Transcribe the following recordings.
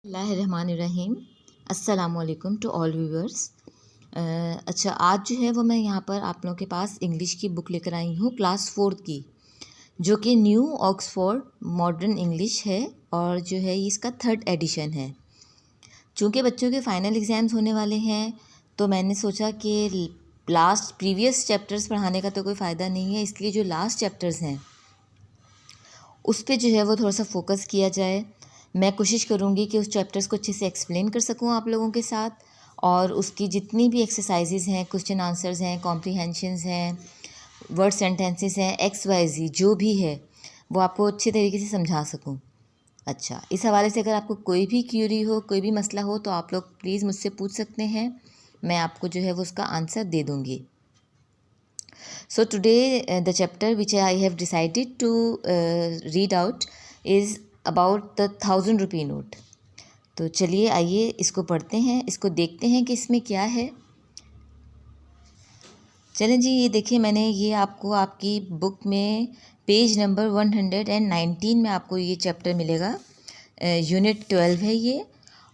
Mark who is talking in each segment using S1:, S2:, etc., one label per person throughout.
S1: बिस्मिल्लाहिर्रहमानिर्रहीम। अस्सलामुअलैकुम to all viewers. अच्छा, आज जो है वो मैं यहाँ पर आप लोगों के पास इंग्लिश की बुक लेकर आई हूँ क्लास 4 की, जो कि न्यू ऑक्सफोर्ड मॉडर्न इंग्लिश है और जो है ये इसका 3rd एडिशन है। चूँकि बच्चों के फ़ाइनल एग्ज़ाम्स होने वाले हैं तो मैंने सोचा कि प्रीवियस चैप्टर्स पढ़ाने का तो कोई फ़ायदा नहीं है, इसलिए जो लास्ट चैप्टर्स हैं उस पे जो है वो थोड़ा सा फोकस किया जाए। मैं कोशिश करूँगी कि उस चैप्टर्स को अच्छे से एक्सप्लेन कर सकूँ आप लोगों के साथ, और उसकी जितनी भी एक्सरसाइजेज़ हैं, क्वेश्चन आंसर्स हैं, कॉम्प्रीहेंशंस हैं, वर्ड सेंटेंसेस हैं, XYZ जो भी है वो आपको अच्छे तरीके से समझा सकूँ। अच्छा, इस हवाले से अगर आपको कोई भी क्यूरी हो, कोई भी मसला हो तो आप लोग प्लीज़ मुझसे पूछ सकते हैं, मैं आपको जो है वो उसका आंसर दे दूँगी। So today the chapter which I have decided to read out is about the 1000 rupee note. तो चलिए आइए इसको पढ़ते हैं, इसको देखते हैं कि इसमें क्या है। चलें जी, ये देखिए मैंने ये आपको आपकी बुक में पेज नंबर 119 में आपको ये चैप्टर मिलेगा। यूनिट 12 है ये,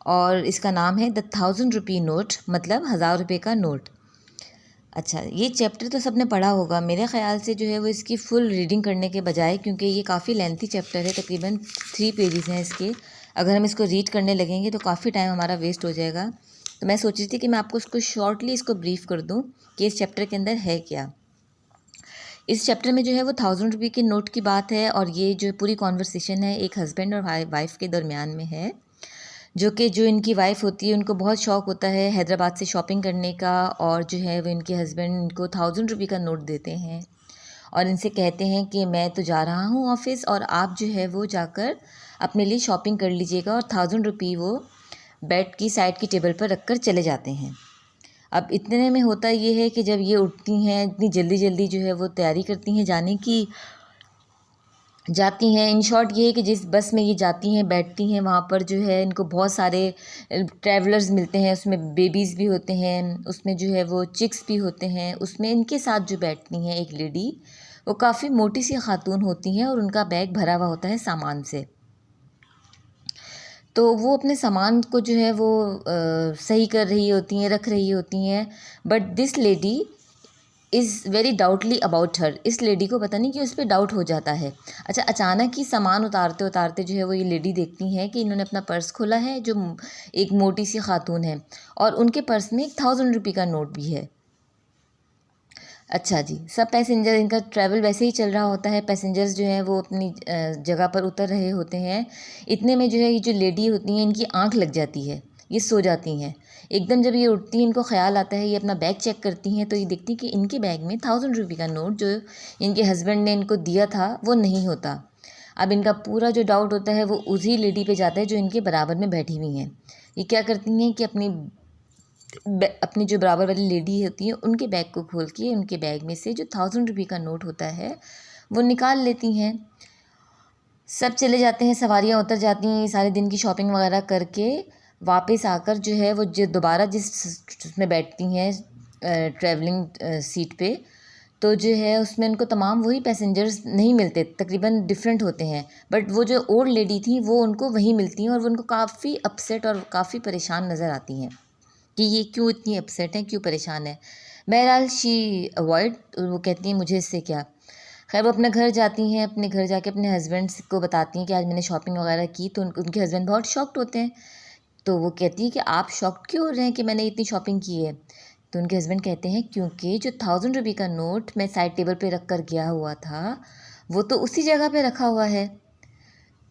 S1: और इसका नाम है द 1000 रुपी नोट, मतलब 1000 रुपये का नोट। अच्छा, ये चैप्टर तो सबने पढ़ा होगा मेरे ख़्याल से, जो है वो इसकी फुल रीडिंग करने के बजाय, क्योंकि ये काफ़ी लेंथी चैप्टर है, तकरीबन 3 पेजेस हैं इसके। अगर हम इसको रीड करने लगेंगे तो काफ़ी टाइम हमारा वेस्ट हो जाएगा। तो मैं सोच रही थी कि मैं आपको इसको शॉर्टली इसको ब्रीफ कर दूं कि इस चैप्टर के अंदर है क्या। इस चैप्टर में जो है वो 1000 रुपये के नोट की बात है, और ये जो पूरी कॉन्वर्सेशन है एक हस्बैंड और वाइफ के दरमियान में है, जो इनकी वाइफ होती है उनको बहुत शौक़ होता है हैदराबाद से शॉपिंग करने का, और जो है वो इनके हस्बैंड इनको 1000 रुपये का नोट देते हैं और इनसे कहते हैं कि मैं तो जा रहा हूँ ऑफ़िस, और आप जो है वो जाकर अपने लिए शॉपिंग कर लीजिएगा, और 1000 रुपये वो बेड की साइड की टेबल पर रख कर चले जाते हैं। अब इतने में होता ये है कि जब ये उठती हैं इतनी जल्दी जल्दी जो है वो तैयारी करती हैं जाने की, जाती हैं। इन शॉर्ट ये है कि जिस बस में ये जाती हैं बैठती हैं वहाँ पर जो है इनको बहुत सारे ट्रैवलर्स मिलते हैं, उसमें बेबीज़ भी होते हैं, उसमें जो है वो चिक्स भी होते हैं। उसमें इनके साथ जो बैठती हैं एक लेडी, वो काफ़ी मोटी सी खातून होती हैं और उनका बैग भरा हुआ होता है सामान से। तो वो अपने सामान को जो है वो सही कर रही होती हैं, रख रही होती हैं, but this lady is very doubtly about her. इस लेडी को पता नहीं कि उस पर डाउट हो जाता है। अच्छा, अचानक ही सामान उतारते उतारते जो है वो ये लेडी देखती हैं कि इन्होंने अपना पर्स खोला है, जो एक मोटी सी खातून है, और उनके पर्स में 1000 रुपये का नोट भी है। अच्छा जी, सब पैसेंजर, इनका ट्रैवल वैसे ही चल रहा होता है, पैसेंजर्स जो हैं वो अपनी जगह पर उतर रहे होते हैं। इतने में जो है ये जो लेडी होती हैं इनकी आँख लग जाती है, ये सो जाती हैं। एकदम जब ये उठती हैं इनको ख्याल आता है, ये अपना बैग चेक करती हैं तो ये देखती हैं कि इनके बैग में 1000 रुपये का नोट जो इनके हस्बैंड ने इनको दिया था वो नहीं होता। अब इनका पूरा जो डाउट होता है वो उसी लेडी पे जाता है जो इनके बराबर में बैठी हुई हैं। ये क्या करती हैं कि अपनी जो बराबर वाली लेडी होती है उनके बैग को खोल के उनके बैग में से जो 1000 रुपये का नोट होता है वो निकाल लेती हैं। सब चले जाते हैं, सवारियां उतर जाती हैं, सारे दिन की शॉपिंग वगैरह करके वापस आकर जो है वो दोबारा जिसमें बैठती हैं ट्रैवलिंग सीट पे, तो जो है उसमें उनको तमाम वही पैसेंजर्स नहीं मिलते, तकरीबन डिफरेंट होते हैं, बट वो जो ओल्ड लेडी थी वो उनको वहीं मिलती हैं, और वो उनको काफ़ी अपसेट और काफ़ी परेशान नज़र आती हैं कि ये क्यों इतनी अपसेट हैं, क्यों परेशान है। बहरहाल शी अवॉइड, वो कहती हैं मुझे इससे क्या। खैर वो अपने घर जाती हैं, अपने घर जाके अपने हस्बैंड को बताती हैं कि आज मैंने शॉपिंग वगैरह की, तो उनके हस्बैंड बहुत शॉक्ड होते हैं। तो वो कहती है कि आप शॉक्ड क्यों हो रहे हैं कि मैंने इतनी शॉपिंग की है। तो उनके हस्बैंड कहते हैं क्योंकि जो 1000 रुपये का नोट मैं साइड टेबल पे रख कर गया हुआ था वो तो उसी जगह पे रखा हुआ है।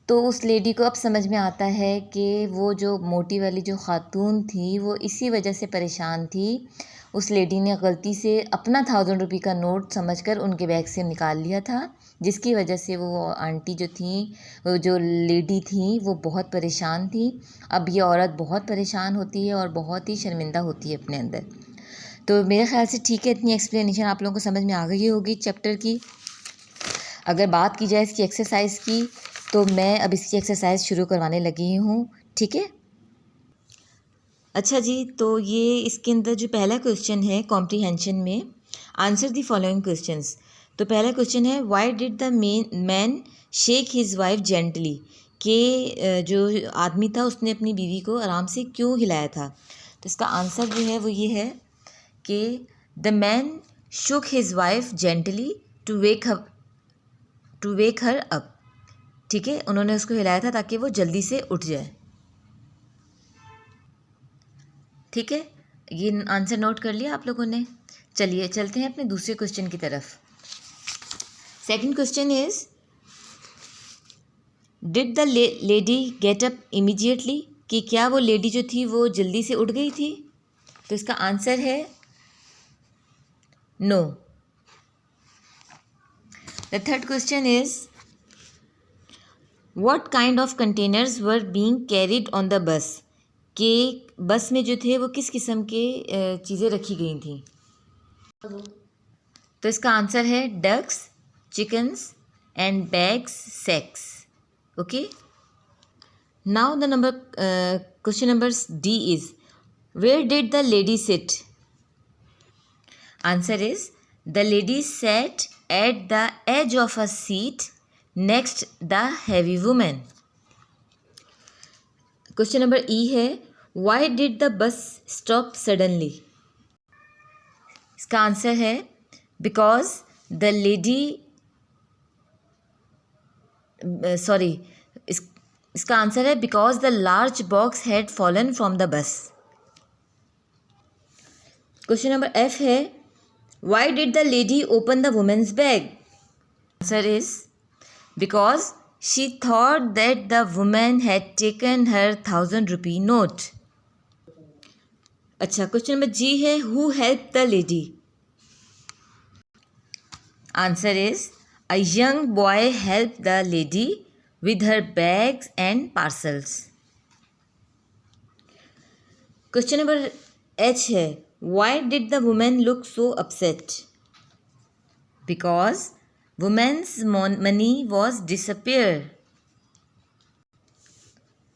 S1: तो उस लेडी को अब समझ में आता है कि वो जो मोटी वाली जो खातून थी वो इसी वजह से परेशान थी। उस लेडी ने गलती से अपना 1000 रुपये का नोट समझकर उनके बैग से निकाल लिया था, जिसकी वजह से वो आंटी जो थी, वो जो लेडी थी, वो बहुत परेशान थी। अब ये औरत बहुत परेशान होती है और बहुत ही शर्मिंदा होती है अपने अंदर। तो मेरे ख़्याल से ठीक है, इतनी एक्सप्लेनेशन आप लोगों को समझ में आ गई होगी चैप्टर की। अगर बात की जाए इसकी एक्सरसाइज की, तो मैं अब इसकी एक्सरसाइज शुरू करवाने लगी हूँ, ठीक है। अच्छा जी, तो ये इसके अंदर जो पहला क्वेश्चन है कॉम्प्रीहेंशन में, आंसर द फॉलोइंग क्वेश्चंस। तो पहला क्वेश्चन है, why did the man shake his wife gently. कि जो आदमी था उसने अपनी बीवी को आराम से क्यों हिलाया था। तो इसका आंसर जो है वो ये है कि the man shook his wife gently to wake her up. ठीक है, उन्होंने उसको हिलाया था ताकि वो जल्दी से उठ जाए। ठीक है, ये आंसर नोट कर लिया आप लोगों ने। चलिए चलते हैं अपने दूसरे क्वेश्चन की तरफ। Second question is, did the lady get up immediately, कि क्या वो लेडी जो थी वो जल्दी से उठ गई थी। तो इसका आंसर है no. The third question is, what kind of containers were being carried on the bus, कि बस में जो थे वो किस किस्म के चीज़ें रखी गई थी। तो इसका आंसर है ducks, chickens and bags, sacks. Okay, now the number question number D is, where did the lady sit. Answer is, the lady sat at the edge of a seat next the heavy women. Question number E है, why did the bus stop suddenly. इसका answer है because the lady इसका answer है because the large box had fallen from the bus. Question number F है, why did the lady open the woman's bag. Answer is because she thought that the woman had taken her 1000 rupee note. अच्छा, question number G है, who help the lady. Answer is, a young boy help the lady with her bags and parcels. Question number H है, why did the woman look so upset? Because woman's money was disappeared.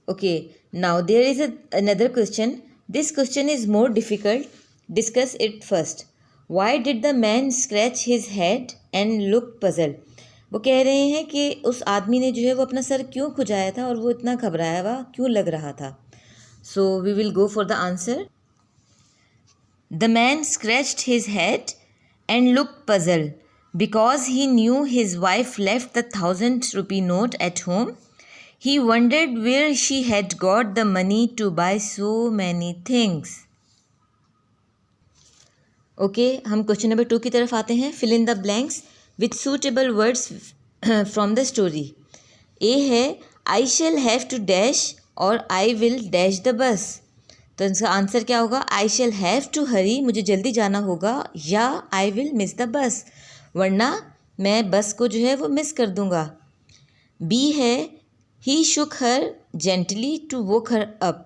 S1: Okay, now there is another question. This question is more difficult. Discuss it first. Why did the man scratch his head and look puzzled? वो कह रहे हैं कि उस आदमी ने जो है वो अपना सर क्यों खुजाया था और वो इतना घबराया हुआ क्यों लग रहा था। So we will go for the answer. The man scratched his head and look puzzle because he knew his wife left the 1000 rupee note at home. He wondered where she had got the money to buy so many things. Okay, हम question number 2 की तरफ आते हैं। Fill in the blanks with suitable words from the story. A है, I shall have to dash और I will dash the bus. तो इसका answer क्या होगा, I shall have to hurry, मुझे जल्दी जाना होगा, या I will miss the bus, वरना मैं बस को जो है वो मिस कर दूंगा। B है, he shook her gently to woke her up.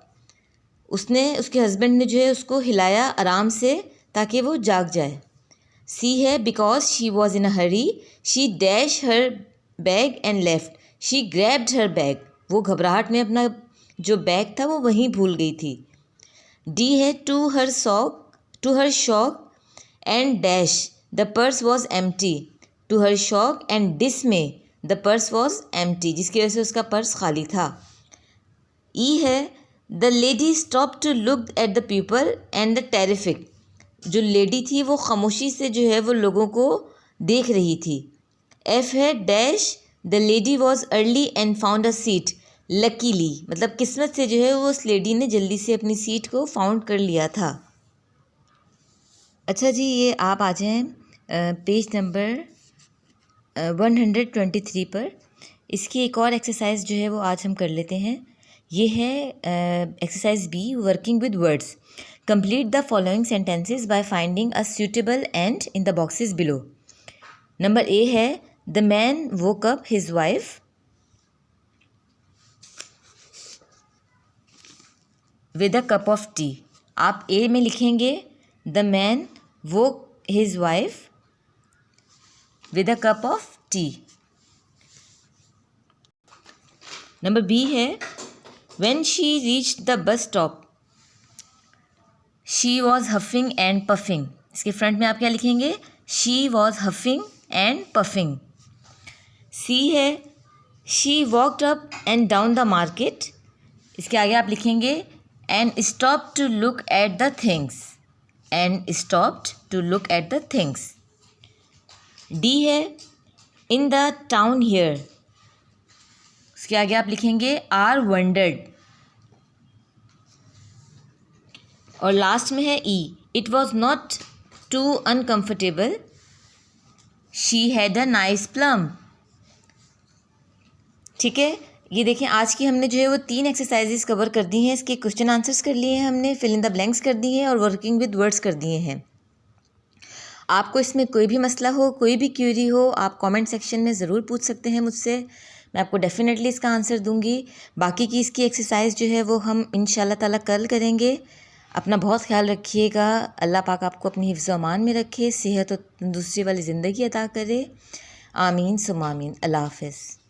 S1: उसने, उसके हस्बैंड ने जो है उसको हिलाया आराम से ताकि वो जाग जाए। सी है, because she was in a Hari she dash her bag and left, she grabbed her bag, वो घबराहट में अपना जो बैग था वो वहीं भूल गई थी। डी है, to her shock and dash the purse was empty, to her shock and dismay the purse was empty, जिसकी वजह से उसका पर्स खाली था। ई है, the lady stop to look at the people and the terrific, जो lady थी वो खामोशी से जो है वो लोगों को देख रही थी। एफ है, dash the lady was early and found a seat luckily, मतलब किस्मत से जो है वो उस लेडी ने जल्दी से अपनी सीट को फाउंड कर लिया था। अच्छा जी, ये आप आ जाएं पेज नंबर 123 पर। इसकी एक और एक्सरसाइज जो है वो आज हम कर लेते हैं। ये है exercise B, working with words. Complete the following sentences by finding a suitable end in the boxes below. Number A है, the man woke up his wife with a cup of tea. आप A में लिखेंगे the man woke his wife with a cup of tea. Number B है, when she reached the bus stop she was huffing and puffing. इसके front में आप क्या लिखेंगे, she was huffing and puffing. C है, she walked up and down the market, इसके आगे आप लिखेंगे and stop to look at the things, and stopped to look at the things. D है इन द टाउन हियर, उसके आगे आप लिखेंगे आर वंडर्ड। और लास्ट में है E, it was not too uncomfortable, she had a nice plum. ठीक है, ये देखें आज की हमने जो है वो 3 एक्सरसाइजेस कवर कर दी हैं। इसके क्वेश्चन आंसर्स कर लिए हैं हमने, फिल इन द ब्लैंक्स कर दिए हैं और वर्किंग विद वर्ड्स कर दिए हैं। आपको इसमें कोई भी मसला हो, कोई भी क्यूरी हो, आप कमेंट सेक्शन में ज़रूर पूछ सकते हैं मुझसे, मैं आपको डेफिनेटली इसका आंसर दूंगी। बाकी की इसकी एक्सरसाइज जो है वो हम इंशाल्लाह ताला कल करेंगे। अपना बहुत ख्याल रखिएगा, अल्लाह पाक आपको अपनी हिफ्ज़ व अमान में रखे, सेहत और तंदुरुस्ती वाली ज़िंदगी अता करे। आमीन सुम्मा आमीन। अल्लाह हाफ़िज़।